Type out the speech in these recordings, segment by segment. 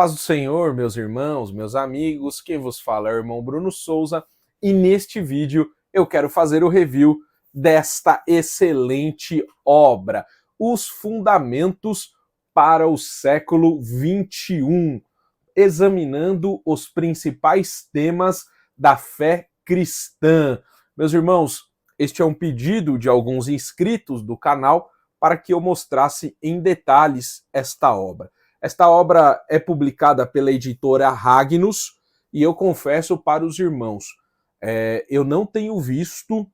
paz do Senhor, meus irmãos, meus amigos, quem vos fala é o irmão Bruno Souza e neste vídeo eu quero fazer o review desta excelente obra, Os Fundamentos para o século XXI, examinando os principais temas da fé cristã. Meus irmãos, este é um pedido de alguns inscritos do canal para que eu mostrasse em detalhes esta obra. Esta obra é publicada pela editora Ragnus e eu confesso para os irmãos, eu não tenho visto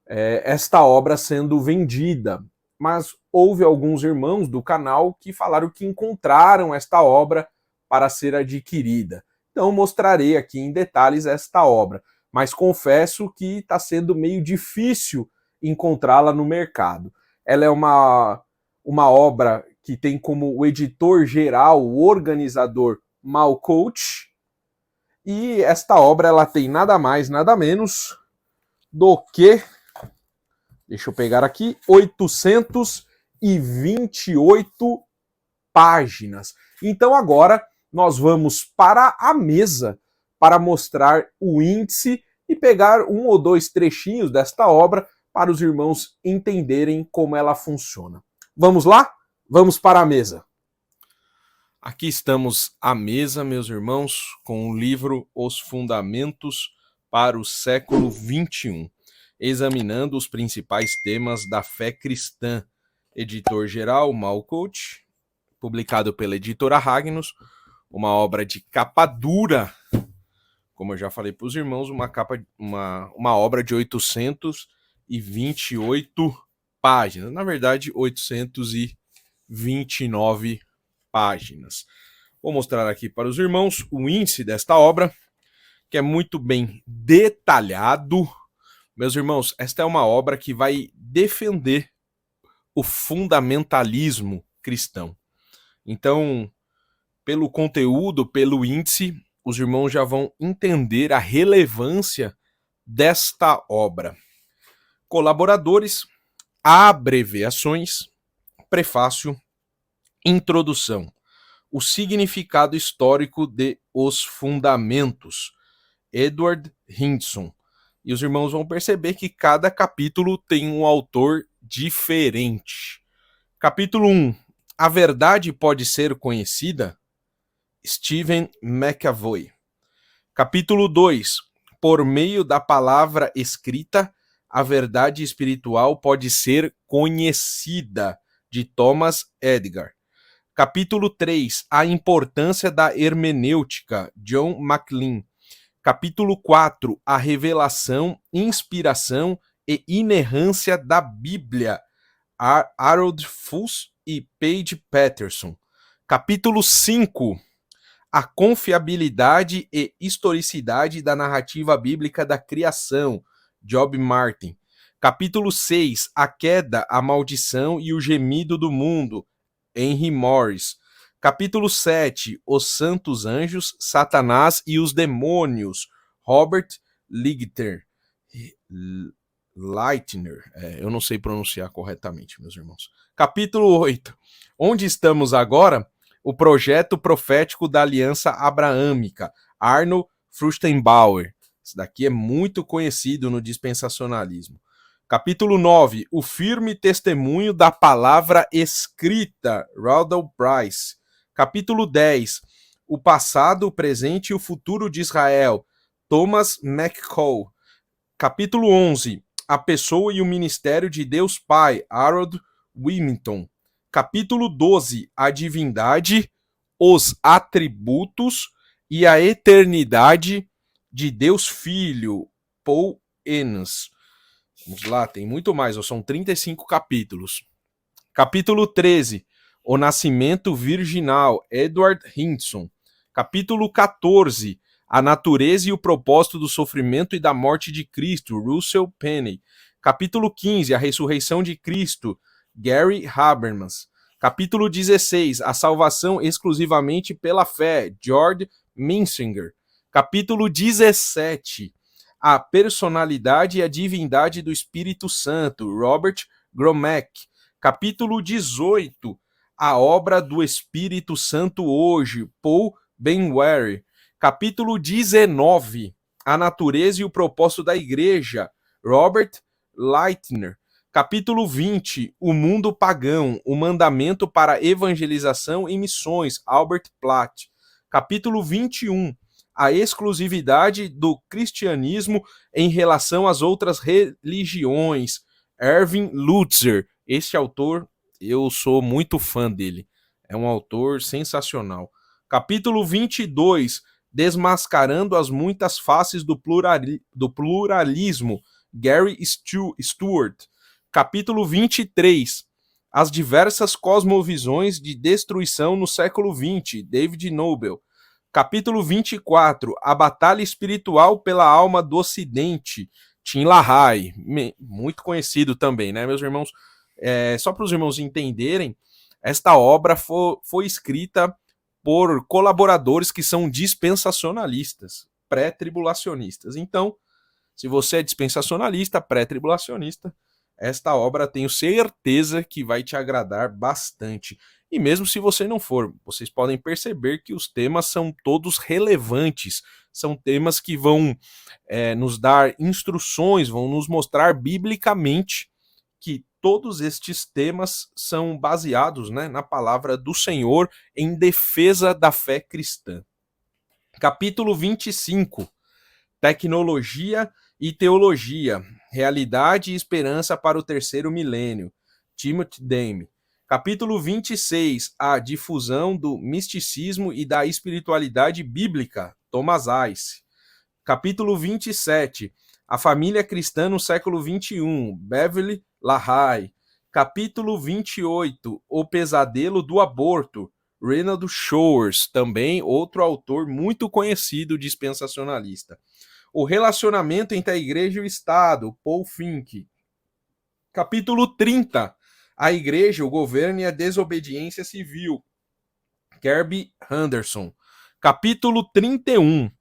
esta obra sendo vendida, mas houve alguns irmãos do canal que falaram que encontraram esta obra para ser adquirida. Então mostrarei aqui em detalhes esta obra, mas confesso que está sendo meio difícil encontrá-la no mercado. Ela é uma obra que tem como o editor geral, o organizador, Malcoach, e esta obra ela tem nada mais, nada menos do que, deixa eu pegar aqui, 828 páginas. Então agora nós vamos para a mesa para mostrar o índice e pegar um ou dois trechinhos desta obra para os irmãos entenderem como ela funciona. Vamos lá? Vamos para a mesa. Aqui estamos à mesa, meus irmãos, com o livro Os Fundamentos para o século XXI, examinando os principais temas da fé cristã. Editor-geral, Malcoach, publicado pela editora Ragnus, uma obra de capa dura, como eu já falei para os irmãos, uma obra de 828 páginas, na verdade 829 páginas. Vou mostrar aqui para os irmãos o índice desta obra, que é muito bem detalhado. Meus irmãos, esta é uma obra que vai defender o fundamentalismo cristão. Então, pelo conteúdo, pelo índice, os irmãos já vão entender a relevância desta obra. Colaboradores, abreviações, prefácio, introdução, o significado histórico de Os Fundamentos, Edward Hindson. E os irmãos vão perceber que cada capítulo tem um autor diferente. Capítulo 1, A Verdade Pode Ser Conhecida? Stephen McAvoy. Capítulo 2, Por meio da palavra escrita, a verdade espiritual pode ser conhecida, de Thomas Edgar. Capítulo 3, A Importância da Hermenêutica, John MacLean. Capítulo 4, A Revelação, Inspiração e Inerrância da Bíblia, Harold Fuss e Paige Patterson. Capítulo 5, A Confiabilidade e Historicidade da Narrativa Bíblica da Criação, Job Martin. Capítulo 6, A Queda, a Maldição e o Gemido do Mundo, Henry Morris. Capítulo 7, Os Santos Anjos, Satanás e os Demônios, Robert Leitner. Eu não sei pronunciar corretamente, meus irmãos. Capítulo 8, Onde Estamos Agora? O Projeto Profético da Aliança Abraâmica, Arnold Fruchtenbauer. Esse daqui é muito conhecido no dispensacionalismo. Capítulo 9, O Firme Testemunho da Palavra Escrita, Randall Price. Capítulo 10, O Passado, o Presente e o Futuro de Israel, Thomas McCall. Capítulo 11, A Pessoa e o Ministério de Deus Pai, Harold Willmington. Capítulo 12, A Divindade, os Atributos e a Eternidade de Deus Filho, Paul Enns. Vamos lá, tem muito mais, são 35 capítulos. Capítulo 13, O Nascimento Virginal, Edward Hindson. Capítulo 14, A Natureza e o Propósito do Sofrimento e da Morte de Cristo, Russell Penney. Capítulo 15, A Ressurreição de Cristo, Gary Habermas. Capítulo 16, A Salvação Exclusivamente pela Fé, George Mensinger. Capítulo 17, A Personalidade e a Divindade do Espírito Santo, Robert Gromek. Capítulo 18, A Obra do Espírito Santo Hoje, Paul Benware. Capítulo 19, A Natureza e o Propósito da Igreja, Robert Lightner. Capítulo 20, O Mundo Pagão, o Mandamento para Evangelização e Missões, Albert Platt. Capítulo 21, A Exclusividade do Cristianismo em relação às outras religiões, Erwin Lutzer. Este autor, eu sou muito fã dele. É um autor sensacional. Capítulo 22, Desmascarando as Muitas Faces do Pluralismo, Gary Stewart. Capítulo 23, As Diversas Cosmovisões de Destruição no Século XX, David Nobel. Capítulo 24, A Batalha Espiritual pela Alma do Ocidente, Tim LaHaye. Muito conhecido também, né, meus irmãos? Só para os irmãos entenderem, esta obra foi escrita por colaboradores que são dispensacionalistas, pré-tribulacionistas. Então, se você é dispensacionalista, pré-tribulacionista, esta obra tenho certeza que vai te agradar bastante. E mesmo se você não for, vocês podem perceber que os temas são todos relevantes, são temas que vão nos dar instruções, vão nos mostrar biblicamente que todos estes temas são baseados, né, na palavra do Senhor em defesa da fé cristã. Capítulo 25, Tecnologia e Teologia, Realidade e Esperança para o Terceiro Milênio, Timothy Dame. Capítulo 26, A Difusão do Misticismo e da Espiritualidade Bíblica, Thomas Ice. Capítulo 27, A Família Cristã no Século XXI, Beverly LaHaye. Capítulo 28, O Pesadelo do Aborto, Renald Showers, também outro autor muito conhecido dispensacionalista. O Relacionamento entre a Igreja e o Estado, Paul Fink. Capítulo 30, A Igreja, o Governo e a Desobediência Civil, Kirby Henderson. Capítulo 31,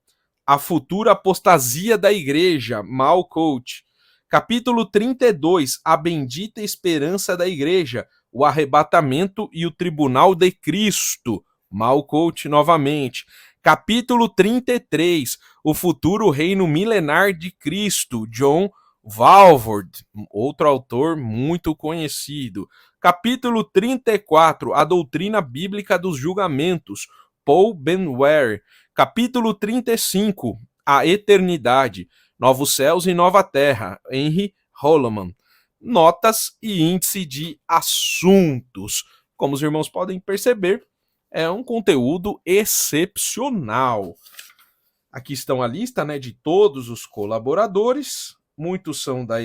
A Futura Apostasia da Igreja, Mal Coach. Capítulo 32, A Bendita Esperança da Igreja, o Arrebatamento e o Tribunal de Cristo, Mal Coach novamente. Capítulo 33, O Futuro Reino Milenar de Cristo, John Walvoord, outro autor muito conhecido. Capítulo 34, A Doutrina Bíblica dos Julgamentos, Paul Benware. Capítulo 35, A Eternidade, Novos Céus e Nova Terra, Henry Holloman. Notas e índice de assuntos. Como os irmãos podem perceber, é um conteúdo excepcional. Aqui estão a lista, né, de todos os colaboradores. Muitos são da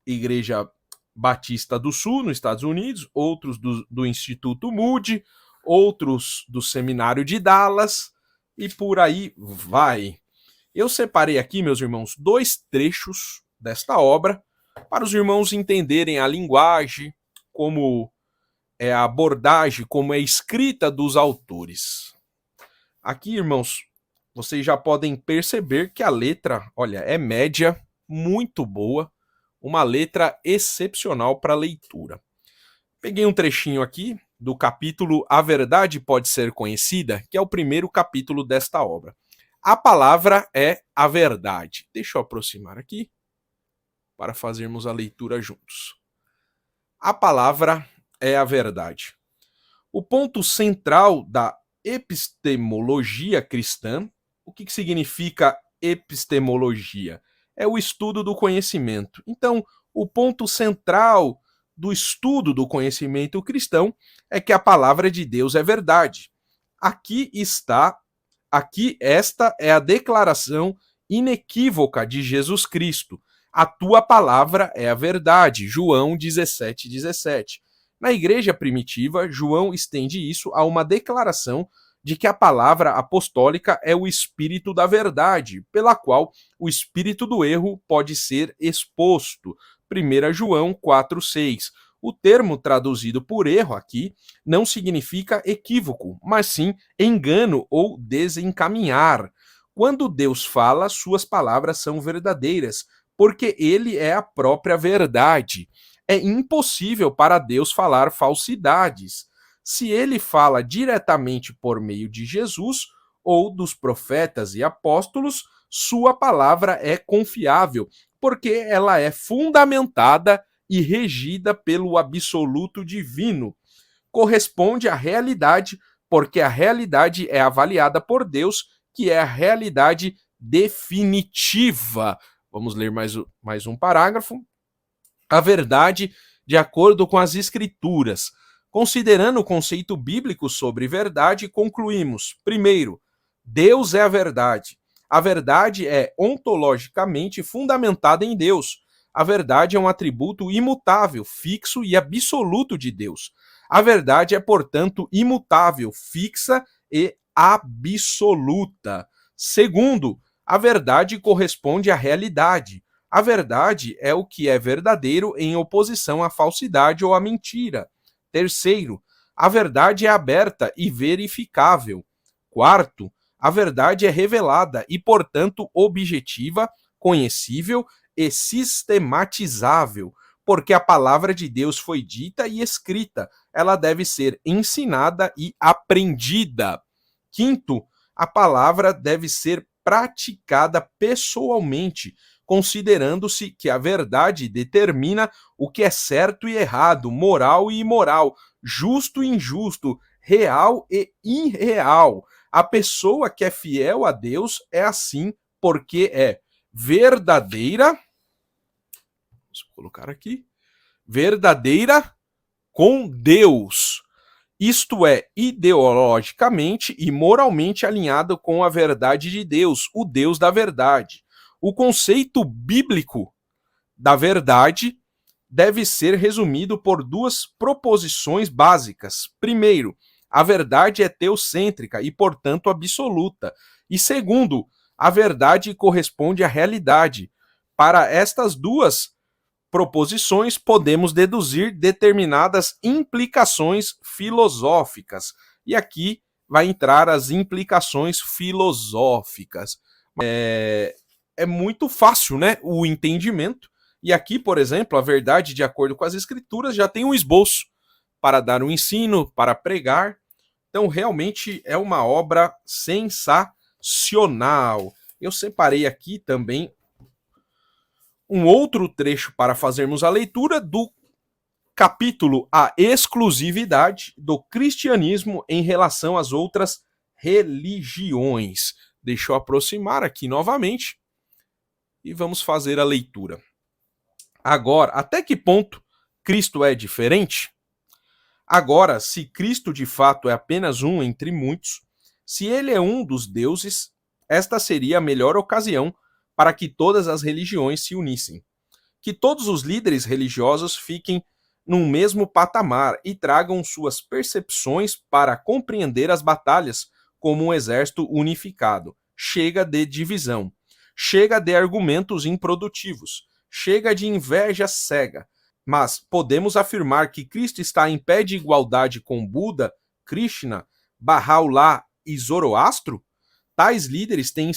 Igreja Batista do Sul, nos Estados Unidos, outros do Instituto Moody, outros do Seminário de Dallas, e por aí vai. Eu separei aqui, meus irmãos, 2 trechos desta obra, para os irmãos entenderem a linguagem, como é a abordagem, como é a escrita dos autores. Aqui, irmãos, vocês já podem perceber que a letra, olha, é média, muito boa, uma letra excepcional para leitura. Peguei um trechinho aqui do capítulo A Verdade Pode Ser Conhecida, que é o primeiro capítulo desta obra. A palavra é a verdade. Deixa eu aproximar aqui para fazermos a leitura juntos. A palavra é a verdade. O ponto central da epistemologia cristã, o que significa epistemologia? É o estudo do conhecimento. Então, o ponto central do estudo do conhecimento cristão é que a palavra de Deus é verdade. Esta é a declaração inequívoca de Jesus Cristo. A tua palavra é a verdade. João 17:17. Na igreja primitiva, João estende isso a uma declaração de que a palavra apostólica é o espírito da verdade, pela qual o espírito do erro pode ser exposto. 1 João 4:6. O termo traduzido por erro aqui não significa equívoco, mas sim engano ou desencaminhar. Quando Deus fala, suas palavras são verdadeiras, porque ele é a própria verdade. É impossível para Deus falar falsidades. se ele fala diretamente por meio de Jesus ou dos profetas e apóstolos, sua palavra é confiável, porque ela é fundamentada e regida pelo absoluto divino. Corresponde à realidade, porque a realidade é avaliada por Deus, que é a realidade definitiva. Vamos ler mais um parágrafo. A verdade, de acordo com as Escrituras. Considerando o conceito bíblico sobre verdade, concluímos: primeiro, Deus é a verdade. A verdade é ontologicamente fundamentada em Deus. A verdade é um atributo imutável, fixo e absoluto de Deus. A verdade é, portanto, imutável, fixa e absoluta. Segundo, a verdade corresponde à realidade. A verdade é o que é verdadeiro em oposição à falsidade ou à mentira. Terceiro, a verdade é aberta e verificável. Quarto, a verdade é revelada e, portanto, objetiva, conhecível e sistematizável, porque a palavra de Deus foi dita e escrita. Ela deve ser ensinada e aprendida. Quinto, a palavra deve ser praticada pessoalmente, considerando-se que a verdade determina o que é certo e errado, moral e imoral, justo e injusto, real e irreal. A pessoa que é fiel a Deus é assim porque é verdadeira. Vamos colocar aqui. Verdadeira com Deus. Isto é, ideologicamente e moralmente alinhado com a verdade de Deus, o Deus da verdade. O conceito bíblico da verdade deve ser resumido por duas proposições básicas. Primeiro, a verdade é teocêntrica e, portanto, absoluta. E segundo, a verdade corresponde à realidade. Para estas duas proposições, podemos deduzir determinadas implicações filosóficas. E aqui vai entrar as implicações filosóficas. É muito fácil, né, o entendimento. E aqui, por exemplo, a verdade, de acordo com as escrituras, já tem um esboço para dar um ensino, para pregar. Então, realmente é uma obra sensacional. Eu separei aqui também um outro trecho para fazermos a leitura do capítulo A Exclusividade do Cristianismo em relação às outras religiões. Deixa eu aproximar aqui novamente e vamos fazer a leitura. Agora, até que ponto Cristo é diferente? Agora, se Cristo de fato é apenas um entre muitos, se ele é um dos deuses, esta seria a melhor ocasião para que todas as religiões se unissem. Que todos os líderes religiosos fiquem num mesmo patamar e tragam suas percepções para compreender as batalhas como um exército unificado. Chega de divisão. Chega de argumentos improdutivos. Chega de inveja cega. Mas podemos afirmar que Cristo está em pé de igualdade com Buda, Krishna, Bahá'u'lláh e Zoroastro? Tais líderes têm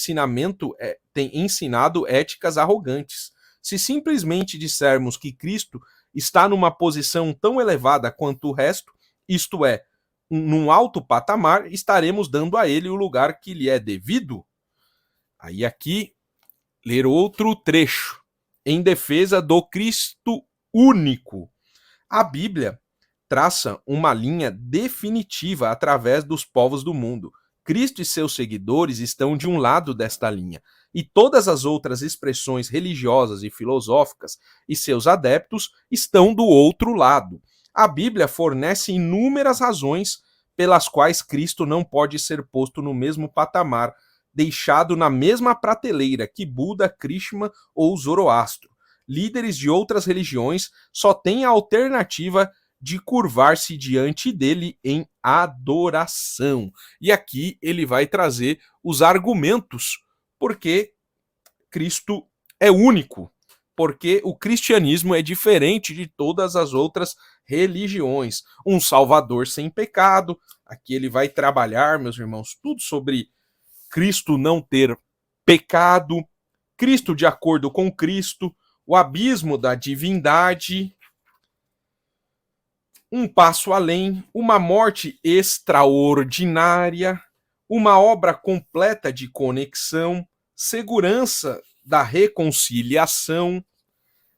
ensinado éticas arrogantes. Se simplesmente dissermos que Cristo está numa posição tão elevada quanto o resto, isto é, num alto patamar, estaremos dando a ele o lugar que lhe é devido? Aí aqui, ler outro trecho, em defesa do Cristo único. A Bíblia traça uma linha definitiva através dos povos do mundo. Cristo e seus seguidores estão de um lado desta linha, e todas as outras expressões religiosas e filosóficas e seus adeptos estão do outro lado. A Bíblia fornece inúmeras razões pelas quais Cristo não pode ser posto no mesmo patamar, deixado na mesma prateleira que Buda, Krishna ou Zoroastro. Líderes de outras religiões só têm a alternativa de curvar-se diante dele em adoração. E aqui ele vai trazer os argumentos porque Cristo é único, porque o cristianismo é diferente de todas as outras religiões. Um Salvador sem pecado. Aqui ele vai trabalhar, meus irmãos, tudo sobre Cristo não ter pecado, Cristo de acordo com Cristo, o abismo da divindade. Um passo além, uma morte extraordinária, uma obra completa de conexão, segurança da reconciliação,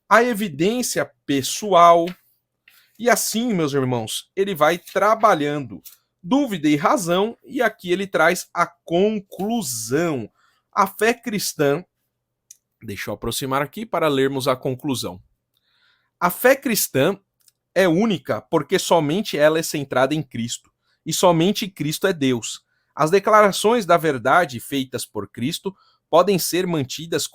a evidência pessoal. E assim, meus irmãos, ele vai trabalhando dúvida e razão, e aqui ele traz a conclusão. A fé cristã, deixa eu aproximar aqui para lermos a conclusão. A fé cristã é única porque somente ela é centrada em Cristo, e somente Cristo é Deus. As declarações da verdade feitas por Cristo podem ser mantidas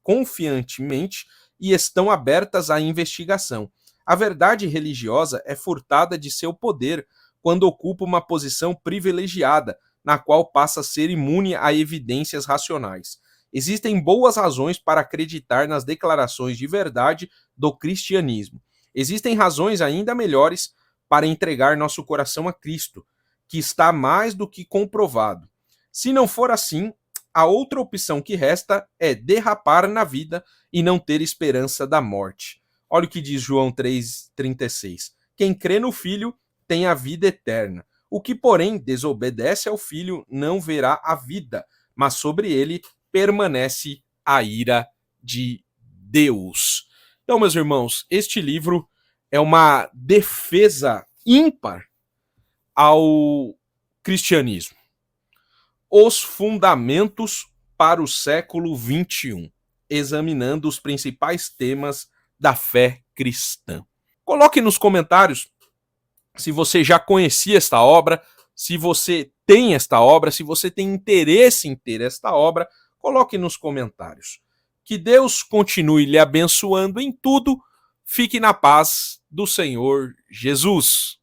confiantemente e estão abertas à investigação. A verdade religiosa é furtada de seu poder quando ocupa uma posição privilegiada, na qual passa a ser imune a evidências racionais. Existem boas razões para acreditar nas declarações de verdade do cristianismo. Existem razões ainda melhores para entregar nosso coração a Cristo, que está mais do que comprovado. Se não for assim, a outra opção que resta é derrapar na vida e não ter esperança da morte. Olha o que diz João 3,36. Quem crê no Filho tem a vida eterna. O que, porém, desobedece ao Filho não verá a vida, mas sobre ele permanece a ira de Deus. Então, meus irmãos, este livro é uma defesa ímpar ao cristianismo. Os fundamentos para o século XXI, examinando os principais temas da fé cristã. Coloque nos comentários se você já conhecia esta obra, se você tem esta obra, se você tem interesse em ter esta obra, coloque nos comentários. Que Deus continue lhe abençoando em tudo. Fique na paz do Senhor Jesus.